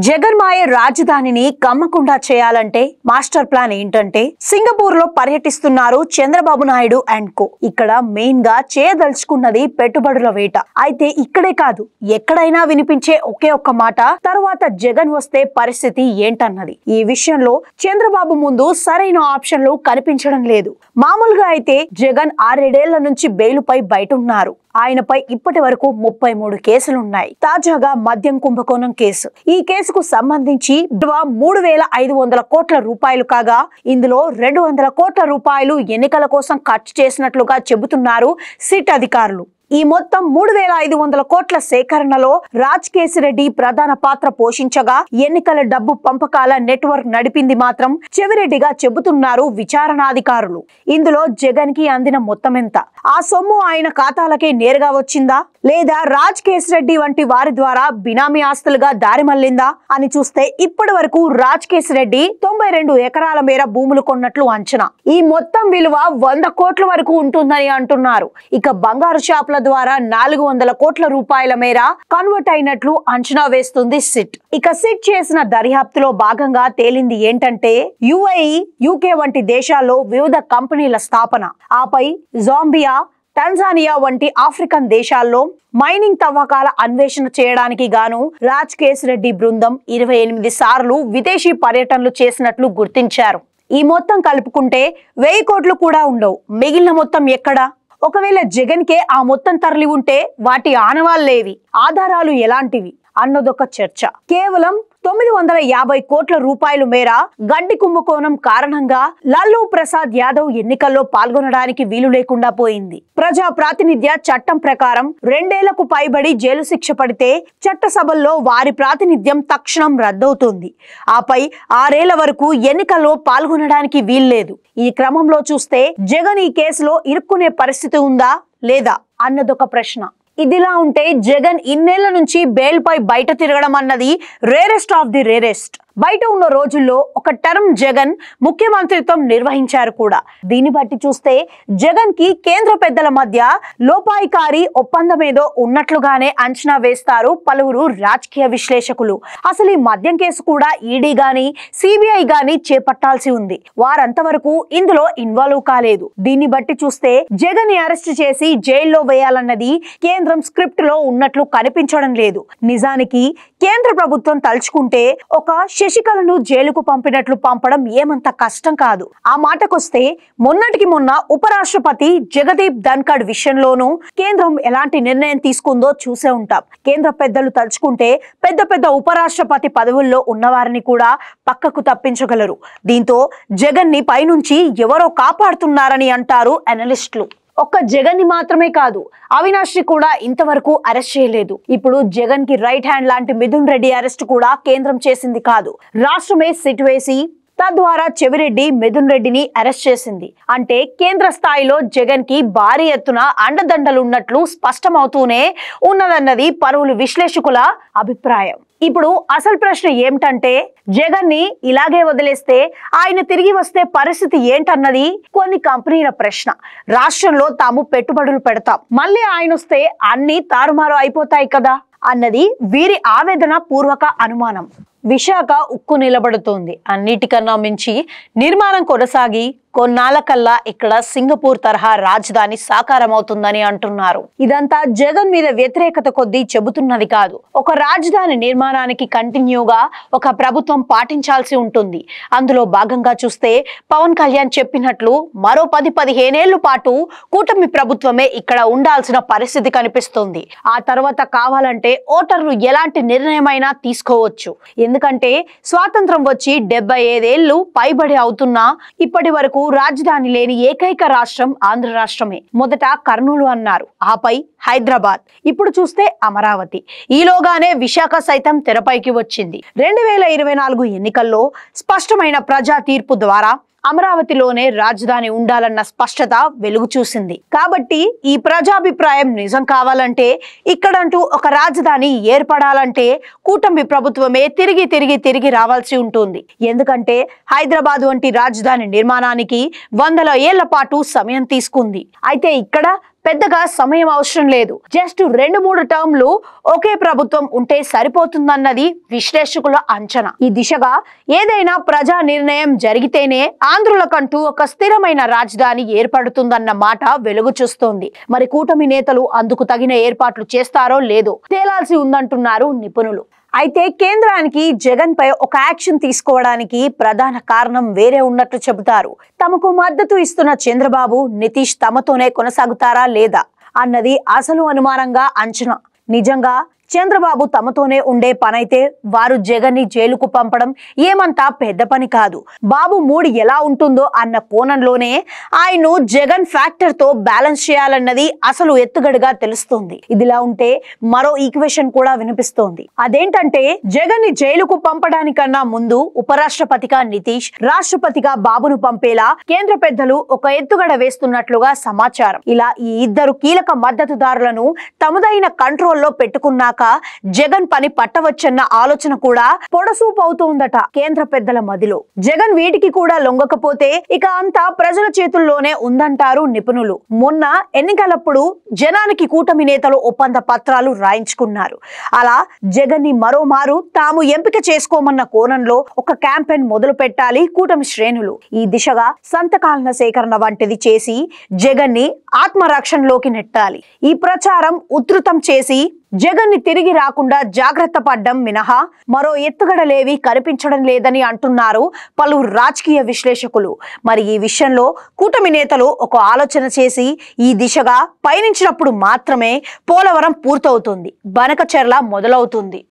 జగన్మాయ రాజధానిని కమ్మకుండా చేయాలంటే master plan ఏంటంటే సింగపూర్ లో పర్యటిస్తున్నారు చంద్రబాబు నాయుడు అండ్ కో. ఇక్కడ మెయిన్ గా చేయదలుచుకున్నది పెట్టుబడుల వేట. అయితే ఇక్కడే కాదు, ఎక్కడైనా వినిపించే ఒకే ఒక్క మాట, తరువాత జగన్ వస్తే పరిస్థితి ఏంటన్నది. ఈ విషయంలో చంద్రబాబు ముందు సరైన ఆప్షన్లు కనిపించడం లేదు. మామూలుగా అయితే జగన్ 6-7 ఏళ్ల నుంచి బెయిలుపై బయట ఉన్నారు. ఆయనపై ఇప్పటి వరకు 33 కేసులున్నాయి. తాజాగా మద్యం కుంభకోణం కేసు. ఈ కేసుకు సంబంధించి 3,500 కోట్ల రూపాయలు కాగా, ఇందులో 200 కోట్ల రూపాయలు ఎన్నికల కోసం ఖర్చు చేసినట్లుగా చెబుతున్నారు సిట్ అధికారులు. ఈ మొత్తం 3,500 కోట్ల సేకరణలో రాజ్కేశిరెడ్డి ప్రధాన పాత్ర పోషించగా, ఎన్నికల డబ్బు పంపకాల నెట్వర్క్ నడిపింది మాత్రం చెవిరెడ్డిగా చెబుతున్నారు విచారణాధికారులు. ఇందులో జగన్ కి అందిన మొత్తం ఎంత? ఆ సొమ్ము ఆయన ఖాతాలకే నేరుగా వచ్చిందా, లేదా రాజ్కేశిరెడ్డి వంటి వారి ద్వారా బినామీ ఆస్తులుగా దారి మళ్లిందా అని చూస్తే ఇప్పటి వరకు రాజ్కేశిరెడ్డి 92 ఎకరాల మేర భూములు కొన్నట్లు అంచనా. ఈ మొత్తం విలువ 100 కోట్ల వరకు ఉంటుందని అంటున్నారు. ఇక బంగారు షాపుల ద్వారా 400 కోట్ల రూపాయల మేర కన్వర్ట్ అయినట్లు అంచనా వేస్తుంది సిట్. ఇక సిట్ చేసిన దర్యాప్తులో భాగంగా తేలింది ఏంటంటే, యుఏఈ, యూకే వంటి దేశాల్లో వివిధ కంపెనీల స్థాపన, ఆపై జాంబియా, టాంజానియా వంటి ఆఫ్రికన్ దేశాల్లో మైనింగ్ తవ్వకాల అన్వేషణ చేయడానికి గాను రాజ్కేశిరెడ్డి బృందం 28 సార్లు విదేశీ పర్యటనలు చేసినట్లు గుర్తించారు. ఈ మొత్తం కలుపుకుంటే 1000 కోట్లు కూడా ఉండవు. మిగిలిన మొత్తం ఎక్కడా? ఒకవేళ జగన్ కే ఆ మొత్తం తరలి ఉంటే వాటి ఆనవాళ్లేవి, ఆధారాలు ఎలాంటివి అన్నదొక చర్చ. కేవలం 950 కోట్ల రూపాయల మేర గడ్డి కుంభకోణం కారణంగా లాలూ ప్రసాద్ యాదవ్ ఎన్నికల్లో పాల్గొనడానికి వీలు లేకుండా పోయింది. ప్రజా ప్రాతినిధ్య చట్టం ప్రకారం 2 ఏళ్లకు పైబడి జైలు శిక్ష పడితే చట్టసభల్లో వారి ప్రాతినిధ్యం తక్షణం రద్దవుతుంది. ఆపై 6 ఏళ్ల వరకు ఎన్నికల్లో పాల్గొనడానికి వీల్లేదు. ఈ క్రమంలో చూస్తే జగన్ ఈ కేసులో ఇరుక్కునే పరిస్థితి ఉందా లేదా అన్నదొక ప్రశ్న. ఇదిలా ఉంటే జగన్ ఇన్నేళ్ల నుంచి బెయిల్ పై బయట తిరగడం అన్నది రేరెస్ట్ ఆఫ్ ది రేరెస్ట్. బయట ఉన్న రోజుల్లో ఒక టర్మ్ జగన్ ముఖ్యమంత్రిత్వం నిర్వహించారు కూడా. దీన్ని బట్టి చూస్తే జగన్ కి కేంద్ర పెద్దల మధ్య లోపాయికారి ఒప్పందమేదో ఉన్నట్లుగానే అంచనా వేస్తారు పలువురు రాజకీయ విశ్లేషకులు. అసలు ఈ మద్యం కేసు కూడా ఈడీ గాని సిబిఐ గాని చేపట్టాల్సి ఉంది. వారంతవరకు ఇందులో ఇన్వాల్వ్ కాలేదు. దీన్ని బట్టి చూస్తే జగన్ ని అరెస్ట్ చేసి జైల్లో వేయాలన్నది కేంద్రం స్క్రిప్ట్ లో ఉన్నట్లు కనిపించడం లేదు. నిజానికి కేంద్ర ప్రభుత్వం తలుచుకుంటే ఒక శశికళను జైలుకు పంపినట్లు పంపడం ఏమంత కష్టం కాదు. ఆ మాటకొస్తే మొన్నటికి మొన్న ఉపరాష్ట్రపతి జగదీప్ ధన్కడ్ విషయంలోనూ కేంద్రం ఎలాంటి నిర్ణయం తీసుకుందో చూసే ఉంటాం. కేంద్ర పెద్దలు తలుచుకుంటే పెద్ద పెద్ద ఉపరాష్ట్రపతి పదవుల్లో ఉన్నవారిని కూడా పక్కకు తప్పించగలరు. దీంతో జగన్ ని పైనుంచి ఎవరో కాపాడుతున్నారని అంటారు అనలిస్టులు. ఒక్క జగన్ ని మాత్రమే కాదు, అవినాష్ ని కూడా ఇంతవరకు అరెస్ట్ చేయలేదు. ఇప్పుడు జగన్ కి రైట్ హ్యాండ్ లాంటి మిథున్ రెడ్డి అరెస్ట్ కూడా కేంద్రం చేసింది కాదు, రాష్ట్రమే సిట్ వేసి తద్వారా చెవిరెడ్డి, మిథున్ రెడ్డిని అరెస్ట్ చేసింది. అంటే కేంద్ర స్థాయిలో జగన్ కి భారీ ఎత్తున అండదండలున్నట్లు స్పష్టమవుతూనే ఉన్నదన్నది పలువురు విశ్లేషకుల అభిప్రాయం. ఇప్పుడు అసలు ప్రశ్న ఏమిటంటే, జగన్ ని ఇలాగే వదిలేస్తే ఆయన తిరిగి వస్తే పరిస్థితి ఏంటన్నది కొన్ని కంపెనీల ప్రశ్న. రాష్ట్రంలో తాము పెట్టుబడులు పెడతాం, మళ్ళీ ఆయన వస్తే అన్ని తారుమారు అయిపోతాయి కదా అన్నది వీరి ఆవేదన పూర్వక అనుమానం. విశాఖ ఉక్కు నిలబడుతోంది. అన్నిటికన్నా మించి నిర్మాణం కొనసాగి కొన్నాళ్ళకల్లా ఇక్కడ సింగపూర్ తరహా రాజధాని సాకారం అవుతుందని అంటున్నారు. ఇదంతా జగన్ మీద వ్యతిరేకత కొద్దీ చెబుతున్నది కాదు. ఒక రాజధాని నిర్మాణానికి కంటిన్యూగా ఒక ప్రభుత్వం పాటించాల్సి ఉంటుంది. అందులో భాగంగా చూస్తే పవన్ కళ్యాణ్ చెప్పినట్లు మరో 10-15 ఏళ్ల పాటు కూటమి ప్రభుత్వమే ఇక్కడ ఉండాల్సిన పరిస్థితి కనిపిస్తుంది. ఆ తర్వాత కావాలంటే ఓటర్లు ఎలాంటి నిర్ణయమైనా తీసుకోవచ్చు. ఎందుకంటే స్వాతంత్రం వచ్చి 75 ఏళ్లు పైబడి అవుతున్నా ఇప్పటి వరకు రాజధాని లేని ఏకైక రాష్ట్రం ఆంధ్ర రాష్ట్రమే. మొదట కర్నూలు అన్నారు, ఆపై హైదరాబాద్, ఇప్పుడు చూస్తే అమరావతి. ఈలోగానే విశాఖ సైతం తెరపైకి వచ్చింది. 2024 ఎన్నికల్లో స్పష్టమైన ప్రజా తీర్పు ద్వారా అమరావతిలోనే రాజధాని ఉండాలన్న స్పష్టత వెలుగు చూసింది. కాబట్టి ఈ ప్రజాభిప్రాయం నిజం కావాలంటే, ఇక్కడంటూ ఒక రాజధాని ఏర్పడాలంటే కూటమి ప్రభుత్వమే తిరిగి రావాల్సి ఉంటుంది. ఎందుకంటే హైదరాబాద్ వంటి రాజధాని నిర్మాణానికి 100 ఏళ్ల పాటు సమయం తీసుకుంది. అయితే ఇక్కడ పెద్దగా సమయం అవసరం లేదు. జస్ట్ 2-3 టర్మ్లు ఒకే ప్రభుత్వం ఉంటే సరిపోతుందన్నది విశ్లేషకుల అంచనా. ఈ దిశగా ఏదైనా ప్రజా నిర్ణయం జరిగితేనే ఆంధ్రులకంటూ ఒక స్థిరమైన రాజధాని ఏర్పడుతుందన్న మాట వెలుగు చూస్తోంది. మరి కూటమి నేతలు అందుకు తగిన ఏర్పాట్లు చేస్తారో లేదో తేలాల్సి ఉందంటున్నారు నిపుణులు. అయితే కేంద్రానికి జగన్ పై ఒక యాక్షన్ తీసుకోవడానికి ప్రధాన కారణం వేరే ఉన్నట్లు చెబుతారు. తమకు మద్దతు ఇస్తున్న చంద్రబాబు, నితీష్ తమతోనే కొనసాగుతారా లేదా అన్నది అసలు అనుమానంగా అంచనా. నిజంగా చంద్రబాబు తమతోనే ఉండే పనైతే వారు జగన్ ని జైలుకు పంపడం ఏమంతా పెద్ద పని కాదు. బాబు మూడ్ ఎలా ఉంటుందో అన్న కోణంలోనే ఆయన్ను జగన్ ఫ్యాక్టర్ తో బ్యాలెన్స్ చేయాలన్నది అసలు ఎత్తుగడగా తెలుస్తోంది. ఇదిలా ఉంటే మరో ఈక్వేషన్ కూడా వినిపిస్తోంది. అదేంటంటే జగన్ ని జైలుకు పంపడానికన్నా ముందు ఉపరాష్ట్రపతిగా నితీష్, రాష్ట్రపతిగా బాబును పంపేలా కేంద్ర పెద్దలు ఒక ఎత్తుగడ వేస్తున్నట్లుగా సమాచారం. ఇలా ఈ ఇద్దరు కీలక మద్దతుదారులను తమదైన కంట్రోల్లో పెట్టుకున్నాక జగన్ పని పట్టవచ్చన్న ఆలోచన కూడా పొడసూపు అవుతోందట కేంద్ర పెద్దల మదిలో. జగన్ వీటికి కూడా లొంగకపోతే ఇక అంతా ప్రజల చేతుల్లోనే ఉందంటారు నిపుణులు. మొన్న ఎన్నికలప్పుడు జనానికి కూటమి నేతలు ఒప్పంద పత్రాలు రాయించుకున్నారు. అలా జగన్ ని మరోమారు తాము ఎంపిక చేసుకోమన్న కోణంలో ఒక క్యాంపెయిన్ మొదలు పెట్టాలి కూటమి శ్రేణులు. ఈ దిశగా సంతకాల సేకరణ వంటిది చేసి జగన్ ని ఆత్మరక్షణలోకి నెట్టాలి. ఈ ప్రచారం ఉధృతం చేసి జగన్ ని తిరిగి రాకుండా జాగ్రత్త పడ్డం మినహా మరో ఎత్తుగడలేవి కనిపించడం లేదని అంటున్నారు పలువురు రాజకీయ విశ్లేషకులు. మరి ఈ విషయంలో కూటమి నేతలు ఒక ఆలోచన చేసి ఈ దిశగా పయనించినప్పుడు మాత్రమే పోలవరం పూర్తవుతుంది, బనకచెర్ల మొదలవుతుంది.